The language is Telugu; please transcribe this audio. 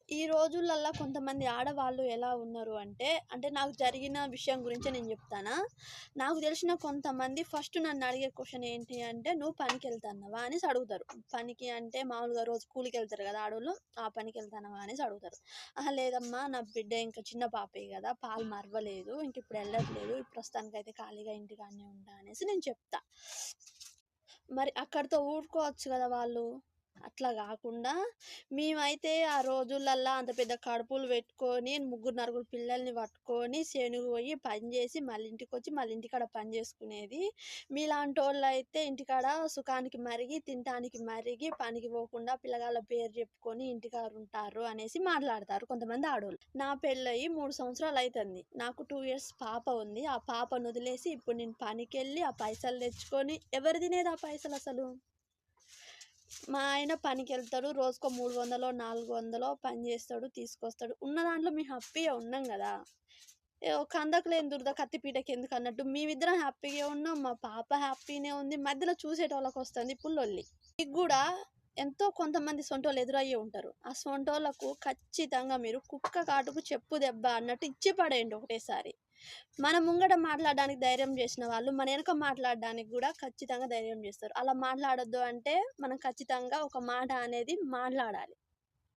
ఈ రోజులల్లా కొంతమంది ఆడవాళ్ళు ఎలా ఉన్నారు అంటే, నాకు జరిగిన విషయం గురించే నేను జెప్తానా? నాకు తెలిసిన కొంతమంది ఫస్ట్ నన్నడిగే క్వెషన్ ఏంటి అంటే, "నువ్వు పనికెళ్తన్నవా?" అనేసి అడుగుతారు. పనికి అంటే మామూలుగా రోజు కూలికెళ్తారు గదా ఆడోళ్ళు. "ఆ! పనికెళ్తన్నవా?" అనేసి అడుగుతారు. "అహా! లేదమ్మా నా బిడ్డ ఇంకా చిన్న పాపే గదా! పాలు మరవలేదు. ఇంకిప్పుడు ఎళ్ళట్లేదు. ప్రస్తుతానికైతే ఖాళీగా ఇంటికాడనే ఉంటా" అనేసి నేను చెప్తా. మరి అక్కడితో ఊరుకోవచ్చు గదా వాళ్ళు. అట్లా గాకుండా మేమైతే ఆ రోజులల్లా అంత పెద్ద కడుపులు పెట్టుకొని, ముగ్గురు, నలుగురు పిల్లల్ని పట్టుకొని, చేనుకు పోయి పని జేసి, మళ్ళీ ఇంటికొచ్చి, మళ్ళీ ఇంటికాడ పని జేసుకునేది. మీలాంటోళ్ళైతే ఇంటికాడ సుఖానికి మరిగి, తినటానికి మరిగి, పనికి పోకుండా పిల్లగాళ్ళ పేరు చెప్పుకొని ఇంటికాడ ఉంటారు అనేసి మాట్లాడతారు కొంతమంది ఆడోళ్ళు. నా పెళ్ళయి 3 సంవత్సరాలయితంది. నాకు 2 ఇయర్స్ పాప ఉంది. ఆ పాపనొదిలేసి ఇప్పుడు నేను పనికెళ్ళి, ఆ పైసలు తెచ్చుకొని ఎవరు తినేది ఆ పైసలసలు? మా ఆయన పనికెళ్తాడు. రోజుకో 300, 400 పని జేస్తాడు, తీసుకొస్తాడు. ఉన్న దాంట్లో మేము హ్యాపీగా ఉన్నాం గదా! ఏవో కందకు లేని దురద కత్తి పీటకెందుకన్నట్టు మేమిద్దరం హ్యాపీగే ఉన్నాం. మా పాప హ్యాపీనే ఉంది. మధ్యలో చూసేటోళ్ళకొస్తుంది ఇప్పుడు లొల్లి. మీకు గూడా ఎంతో కొంతమంది సొంటోళ్ళు ఎదురయ్యే ఉంటారు. ఆ సొంటోళ్ళకు ఖచ్చితంగా మీరు కుక్క కాటుకు చెప్పు దెబ్బ అన్నట్టు ఇచ్చి పడేయండి ఒకటేసారి. మన ముంగట మాట్లాడడానికి ధైర్యం జేసిన వాళ్ళు, మన ఎనక మాట్లాడడానికి గూడా ఖచ్చితంగా ధైర్యం జేస్తారు. అలా మాట్లాడొద్దు అంటే, మనం ఖచ్చితంగా ఒక మాట అనేది మాట్లాడాలి.